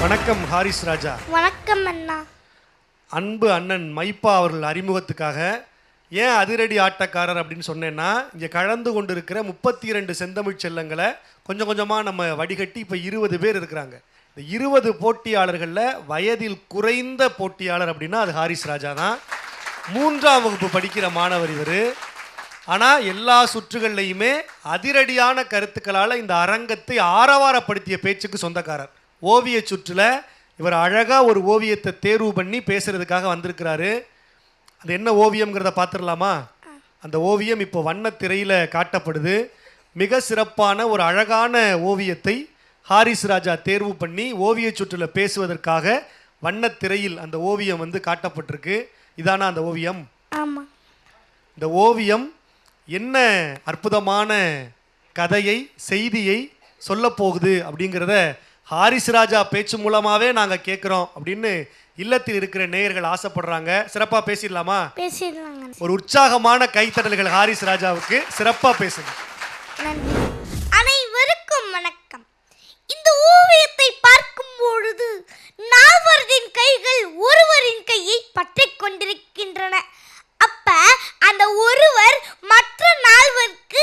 வணக்கம் ஹாரிஸ் ராஜா. வணக்கம் அண்ணா. அன்பு அண்ணன் மைப்பா அவர்கள் அறிமுகத்துக்காக ஏன் அதிரடி ஆட்டக்காரர் அப்படின்னு சொன்னேன்னா, இங்கே கலந்து கொண்டு இருக்கிற 32 செந்தமிழ் செல்லங்களை கொஞ்சம் கொஞ்சமாக நம்ம வடிகட்டி இப்போ 20 பேர் இருக்கிறாங்க. இந்த 20 போட்டியாளர்களில் வயதில் குறைந்த போட்டியாளர் அப்படின்னா அது ஹாரிஸ் ராஜா தான். 3ஆம் வகுப்பு படிக்கிற மாணவர் இவர். ஆனால் எல்லா சுற்றுகள்லையுமே அதிரடியான கருத்துக்களால் இந்த அரங்கத்தை ஆரவாரப்படுத்திய பேச்சுக்கு சொந்தக்காரர். ஓவிய சுற்றில் இவர் அழகாக ஒரு ஓவியத்தை தேர்வு பண்ணி பேசுகிறதுக்காக வந்திருக்கிறாரு. அது என்ன ஓவியம்ங்கிறத பார்த்துடலாமா? அந்த ஓவியம் இப்போ வண்ணத்திரையில் காட்டப்படுது. மிக சிறப்பான ஒரு அழகான ஓவியத்தை ஹாரிஸ் ராஜா தேர்வு பண்ணி ஓவிய சுற்றில் பேசுவதற்காக வண்ணத்திரையில் அந்த ஓவியம் காட்டப்பட்டிருக்கு. இதானா அந்த ஓவியம்? ஆமாம். இந்த ஓவியம் என்ன அற்புதமான கதையை, செய்தியை சொல்ல போகுது அப்படிங்கிறத ஹாரிஸ் ராஜா பேச்சு மூலமாகவே நாங்கள் கேட்குறோம் அப்படின்னு இல்லத்தில் இருக்கிற நேயர்கள் ஆசைப்படுறாங்க. சிறப்பாக பேசிடலாமா? பேசிடலாங்க. ஒரு உற்சாகமான கைத்தட்டல்கள் ஹாரிஸ் ராஜாவுக்கு. சிறப்பாக பேசுங்க. நன்றி. அனைவருக்கும் வணக்கம். இந்த ஓவியத்தை பார்க்கும் பொழுது நால்வரின் கைகள் ஒருவரின் கையை பற்றி கொண்டிருக்கின்றன. அப்ப அந்த ஒருவர் மற்ற நால்வருக்கு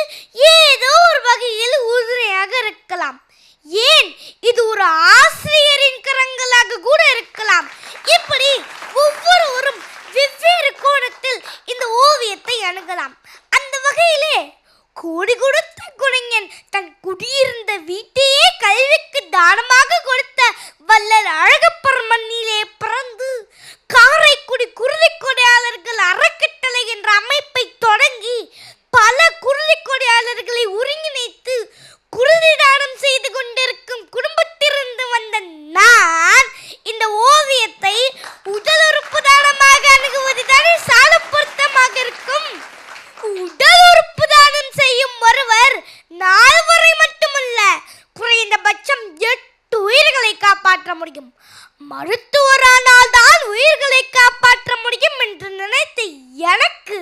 ஏதோ ஒரு வகையில் உறுதுணையாக இருக்கலாம். ஏன், இது ஒரு ஆசிரியரின் கரங்களாக கூட இருக்கலாம். இப்படி ஒவ்வொருவரும் வெவ்வேறு கோணத்தில் இந்த ஓவியத்தை அணுகலாம். அந்த வகையிலே கோடி கொடுத்த குடிஞன் தன் குடியிருந்த வீட்டையே கல்விக்கு தானமாக கொடுத்த வள்ளல் அழகப்பர் மண்ணிலே பிறந்து காரைக்குடி குருதிக்கொடையாளர்கள் அறக்கட்டளை என்ற அமைப்பை தொடங்கி பல குருதிக்கொடையாளர்களை ஒருங்கிணைத்து குருதி தானம் செய்து கொண்டிருக்கும் குடும்பத்திலிருந்து வந்த நான் இந்த ஓவியத்தை உடல் உறுப்பு தானமாக அணுகுவது தானே சால பொருத்தமாக இருக்கும். உடல் உறுப்பு தானம் செய்யும் ஒருவர் 4 வரை மட்டுமல்ல, குறைந்தபட்சம் 8 உயிர்களை காப்பாற்ற முடியும். மருத்துவரானால் தான் உயிர்களை காப்பாற்ற முடியும் என்று நினைத்த எனக்கு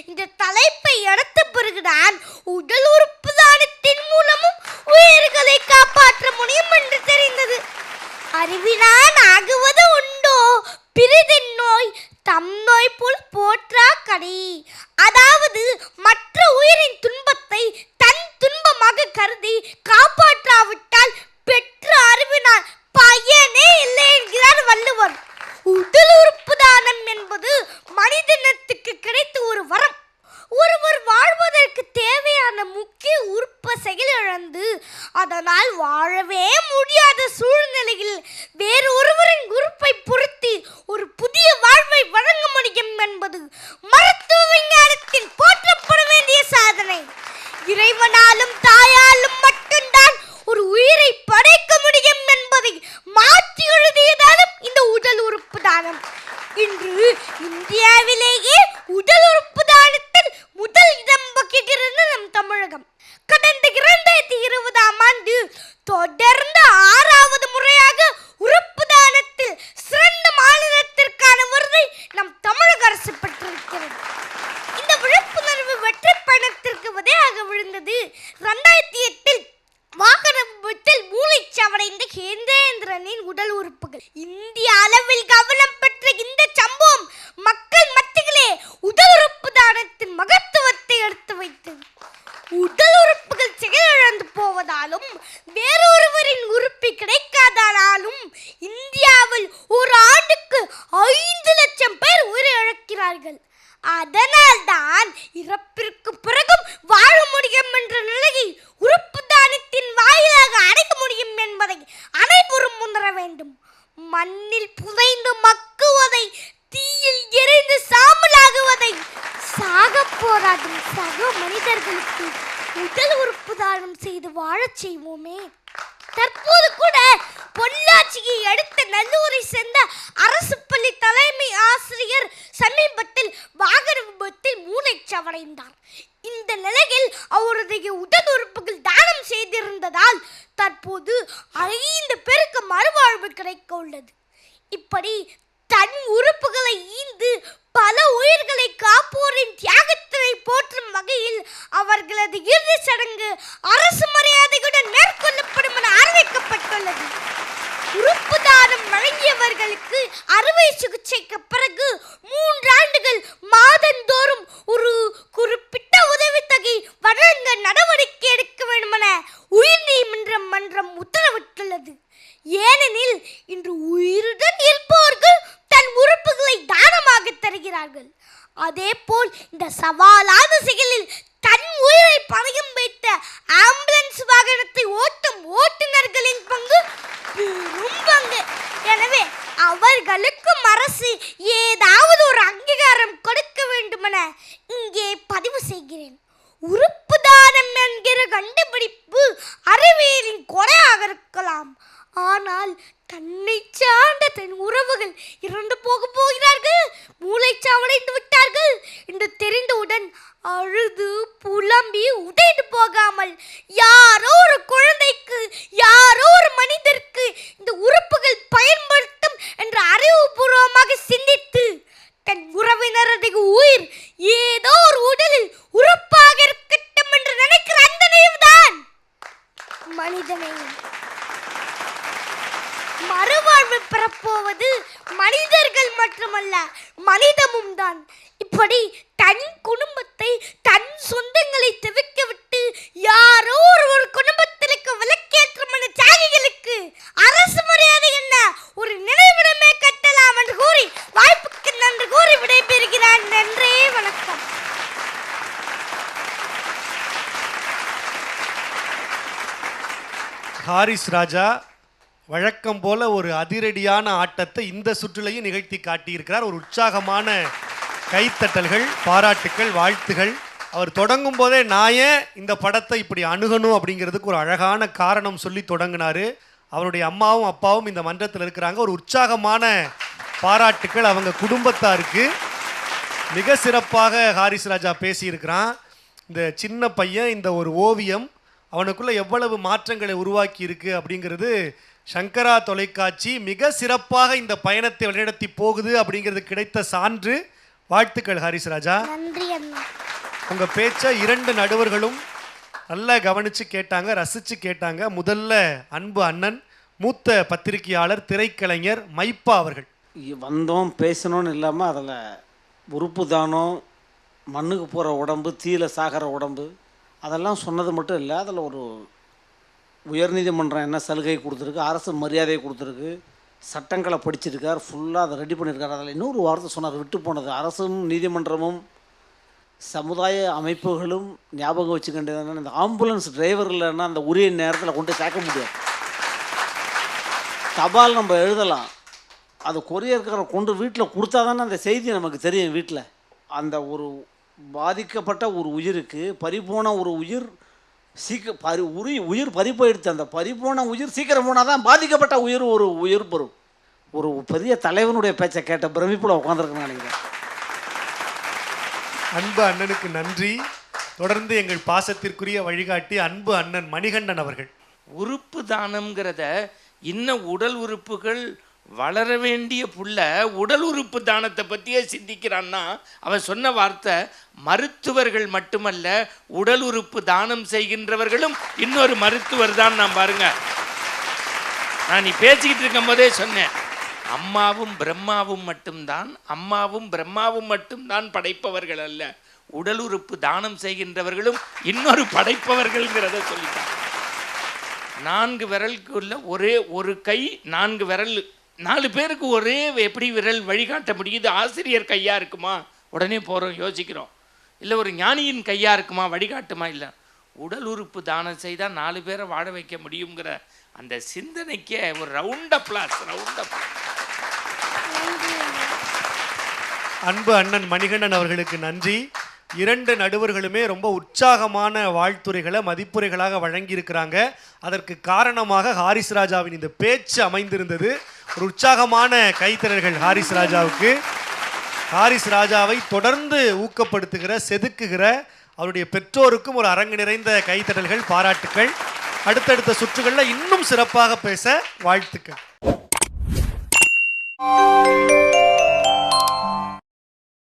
இந்த தலைப்பை எடுத்த பிறகுதான் உடல் உறுப்பு தானத்தின் மூலமும் உயிர்களை காப்பாற்ற முடியும் என்று தெரிந்தது. அறிவினான் ஆகுவது உண்டோ பிரிதின் நோய் தம் நோய் போல் போற்றா கடி. அதாவது மற்ற உயிரின் துன்பத்தை தன் துன்பமாக கருதி காப்பாற்றாவிட்டால் பெற்ற அறிவினால் பயனே இல்லை என்கிறார் வள்ளுவர். உடல் உறுப்பு தானம் என்பது மனிதனத்துக்கு கிடைத்த ஒரு வரம். ஒருவர் வாழ்வதற்கு தேவையான முக்கிய உறுப்பை செயலிழந்து அதனால் வாழவே முடியாத சூழ்நிலையில் வேறு ஒருவரின் உறுப்பை பொருத்தி ஒரு புதிய வாழ்வை வழங்க முடியும் என்பது மருத்துவ விஞ்ஞானத்தில் போற்றப்பட வேண்டிய சாதனை. இறைவனாலும் தாயாலும் மட்டும்தான் ஒரு உயிரை படைக்க முடியும் என்பதை மாற்றி எழுதியதாலும் இந்த உடல் உறுப்பு தானம். இன்று இந்தியாவிலேயே உடல் உறுப்பு தானத்தில் முதல் இடம் வகிக்கிறது நம் தமிழகம். கடந்த 2020ஆம் ஆண்டு தொடர்ந்து 6வது முறையாக உறுப்பு தானத்தில் சிறந்த மாநிலத்திற்கான விருதை நம் தமிழக அரசு பெற்றிருக்கிறது. இந்த விழிப்புணர்வு வெற்றி பயணத்திற்கு விதையாக விழுந்தது 2008இல் வாகன விபத்தில் மூளைச்சவடைந்த கேந்திரேந்திரனின் உடல் உறுப்புகள். இந்திய அளவில் கவனம் பெற்ற இந்த சம்பவம் மக்கள் மத்தியிலே உடல் உறுப்பு தானத்தின் மகத்துவத்தை எடுத்து வைத்தது. உடல் உறுப்புகள் செயலிழந்து போவதாலும் வேறொருவரின் உறுப்பு கிடைக்காததாலும் இந்தியாவில் ஒரு ஆண்டுக்கு 5 லட்சம் பேர் உயிரிழக்கிறார்கள். அதனால்தான் இறப்பிற்கு பிறகும் வாழ முடியும் என்ற நிலையை உறுப்பு தானத்தின் வாயிலாக அடைய முடியும் என்பதை அனைவரும் உணர வேண்டும். மண்ணில் புதைந்து மக்குவதை, தீயில் எரிந்து சாம்பலாகுவதை சாக போராடும் சக மனிதர்களுக்கு உடல் உறுப்பு தானம் செய்து வாழச் செய்வோமே. தற்போது கூட பொள்ளாச்சியை அடுத்த நல்லூரை சேர்ந்த அரசு பள்ளி தலைமை ஆசிரியர் சமீபத்தில் வாகன விபத்தில் மூளைச்சவடைந்தார். இந்த நிலையில் அவருடைய உடல் உறுப்புகள் தானம் செய்திருந்ததால் தற்போது 5 பேருக்கு மறுவாழ்வு கிடைக்க உள்ளது. இப்படி தன் உறுப்புகளை ஈந்து பல உயிர்களை காப்போரின் தியாகத்தை போற்றும் வகையில் அவர்களது இறுதி சடங்கு அரசு மரியாதையுடன் மேற்கொள்ளப்படும் என அறிவிக்கப்பட்டுள்ளது. உறுப்பு வழங்கியவர்களுக்கு அறுவை சிகிச்சைக்கு பிறகு 3 ஆண்டுகள் மாதந்தோறும் ஒரு குறிப்பிட்ட உதவித்தொகை வழங்க நடவடிக்கை எடுக்க வேண்டுமென உயர்நீதிமன்றம் உத்தரவிட்டுள்ளது. ஏனெனில் இன்று உயிருடன் இருப்பவர்கள் தன் உறுப்புகளை தானமாக தருகிறார்கள். அதேபோல் இந்த சவாலான செயலில் தன் உயிரை பணயம் வைத்த ஆம்புலன்ஸ் வாகனத்தை ஓட்டும் ஓட்டுநர்களின் பங்கு பெரும் பங்கு. எனவே அவர்களுக்கும் அரசு ஏதாவது ஒரு அங்கீகாரம் கொடுக்க வேண்டுமென இங்கே பதிவு செய்கிறேன். உறுப்பு தானம் என்கிற கண்டுபிடிப்பு அறிவியலின் கொலையாக இருக்கலாம். ஆனால் தன்னை சார்ந்த தன் உறவுகள் இறந்து போகிறார்கள், மூளைச்சாவடைந்து விட்டார்கள் என்று தெரிந்தவுடன் அழுது புலம்பி உடைந்து போகாமல் யாரோ ஒரு குழந்தைக்கு, யாரோ ஒரு மனிதருக்கு இந்த உறுப்புகள் பயன்படுத்தும் என்று அறிவுபூர்வமாக சிந்தித்து தன் உறவினரது உயிர் ஏதோ ஒரு உடலில் உறுப்பாக இருக்கட்டும் என்று நினைக்கிற அந்த நினைவுதான் மனிதனையும் மறுவாழ்வு பெறப்போவது மனிதர்கள் மட்டுமல்ல, மனிதமும் தான். இப்படி தன் குடும்பத்தை, தன் சொந்தங்களை தவிர்க்க விட்டு யாரோ ஒரு குடும்பத்திற்கு விலக்கேற்றும் தியாகிகளுக்கு அரசு மரியாதை என்ன ஒரு நினைவிடமே கட்டலாம் என்று கூறி வாய்ப்புக்கு நன்றி கூறி விடைபெறுகிறான். நன்றே, வணக்கம். ஹாரிஸ் ராஜா வழக்கம் போல ஒரு அதிரடியான ஆட்டத்தை இந்த சுற்றுலையும் நிகழ்த்தி காட்டியிருக்கிறார். ஒரு உற்சாகமான கைத்தட்டல்கள், பாராட்டுக்கள், வாழ்த்துகள். அவர் தொடங்கும் போதே நான் ஏன் இந்த படத்தை இப்படி அணுகணும் அப்படிங்கிறதுக்கு ஒரு அழகான காரணம் சொல்லி தொடங்கினார். அவருடைய அம்மாவும் அப்பாவும் இந்த மன்றத்தில் இருக்கிறாங்க. ஒரு உற்சாகமான பாராட்டுக்கள் அவங்க குடும்பத்தாருக்கு. மிக சிறப்பாக ஹாரிஸ் ராஜா பேசியிருக்கிறான். இந்த சின்ன பையன், இந்த ஒரு ஓவியம் அவனுக்குள்ளே எவ்வளவு மாற்றங்களை உருவாக்கி இருக்கு அப்படிங்கிறது சங்கரா தொலைக்காட்சி மிக சிறப்பாக இந்த பயணத்தை வழிநடத்தி போகுது அப்படிங்கிறது கிடைத்த சான்று. வாழ்த்துக்கள் ஹாரிஸ் ராஜா. நன்றி அண்ணா. உங்கள் பேச்சை 2 நடுவர்களும் நல்லா கவனித்து கேட்டாங்க, ரசித்து கேட்டாங்க. முதல்ல அன்பு அண்ணன், மூத்த பத்திரிகையாளர், திரைக்கலைஞர் மைப்பா அவர்கள். வந்தோம் பேசணும்னு இல்லாமல் அதில் உறுப்பு தானம், மண்ணுக்கு போகிற உடம்பு, தீயில சாகிற உடம்பு, அதெல்லாம் சொன்னது மட்டும் இல்லை. அதில் ஒரு உயர்நீதிமன்றம் என்ன சலுகை கொடுத்துருக்கு, அரசு மரியாதை கொடுத்துருக்கு, சட்டங்களை படிச்சிருக்கார், ஃபுல்லாக அதை ரெடி பண்ணியிருக்கார். அதில் இன்னொரு வார்த்தை சொன்னார், விட்டு போனது. அரசும் நீதிமன்றமும் சமுதாய அமைப்புகளும் ஞாபகம் வச்சுக்கின்றதுன்னா, இந்த ஆம்புலன்ஸ் டிரைவர் இல்லைன்னா அந்த உரிய நேரத்தில் கொண்டு சேர்க்க முடியாது. தபால் நம்ம எழுதலாம், அது கொரியர்காரர் கொண்டு வீட்டில் கொடுத்தா தானே அந்த செய்தி நமக்கு தெரியும். வீட்டில் அந்த ஒரு பாதிக்கப்பட்ட ஒரு உயிருக்கு, பறிபோன ஒரு உயிர் உயிர் பறிப்போயிடுச்சு. அந்த பறிபோன உயிர் சீக்கிரம் போனால் தான் பாதிக்கப்பட்ட உயிர் ஒரு உயிர் பெறும். ஒரு பெரிய தலைவனுடைய பேச்சை கேட்ட பிரமிப்புல உட்காந்துருக்குன்னு நினைக்கிறேன். அன்பு அண்ணனுக்கு நன்றி. தொடர்ந்து எங்கள் பாசத்திற்குரிய வழிகாட்டி அன்பு அண்ணன் மணிகண்டன் அவர்கள். உறுப்பு தானம்ங்கிறத இன்னும் உடல் உறுப்புகள் வளர வேண்டிய புள்ள உடல் உறுப்பு தானத்தை பற்றியே சிந்திக்கிறான்னா அவன் சொன்ன வார்த்தை மருத்துவர்கள் மட்டுமல்ல, உடல் உறுப்பு தானம் செய்கின்றவர்களும் இன்னொரு மருத்துவர் தான். நான் பாருங்க, நான் நீ பேசிக்கிட்டு இருக்கும் போதே சொன்னேன், அம்மாவும் பிரம்மாவும் மட்டும்தான் படைப்பவர்கள் அல்ல, உடல் உறுப்பு தானம் செய்கின்றவர்களும் இன்னொரு படைப்பவர்கள்ங்கிறத சொல்லிட்டான். 4 விரலுக்குள்ள ஒரே ஒரு கை, 4 விரல், 4 பேருக்கு ஒரே எப்படி விரல் வழிகாட்ட முடியுது? ஆசிரியர் கையா இருக்குமா? உடனே போகிறோம் யோசிக்கிறோம். இல்லை ஒரு ஞானியின் கையா இருக்குமா, வழிகாட்டுமா? இல்லை, உடல் உறுப்பு தானம் செய்தால் 4 பேரை வாழ வைக்க முடியுங்கிற அந்த சிந்தனைக்கே ஒரு ரவுண்ட் அப்ளாஸ். அன்பு அண்ணன் மணிகண்டன் அவர்களுக்கு நன்றி. 2 நடுவர்களுமே ரொம்ப உற்சாகமான வாழ்த்துரைகளை மதிப்புரைகளாக வழங்கியிருக்கிறாங்க. அதற்கு காரணமாக ஹாரிஸ் ராஜாவின் இந்த பேச்சு அமைந்திருந்தது. ஒரு உற்சாகமான கைத்தறல்கள் ஹாரிஸ் ராஜாவுக்கு. ஹாரிஸ் ராஜாவை தொடர்ந்து ஊக்கப்படுத்துகிற, செதுக்குகிற அவருடைய பெற்றோருக்கும் ஒரு அரங்கு நிறைந்த கைத்தறல்கள், பாராட்டுக்கள். அடுத்தடுத்த சுற்றுகளில் இன்னும் சிறப்பாக பேச வாழ்த்துக்கள்.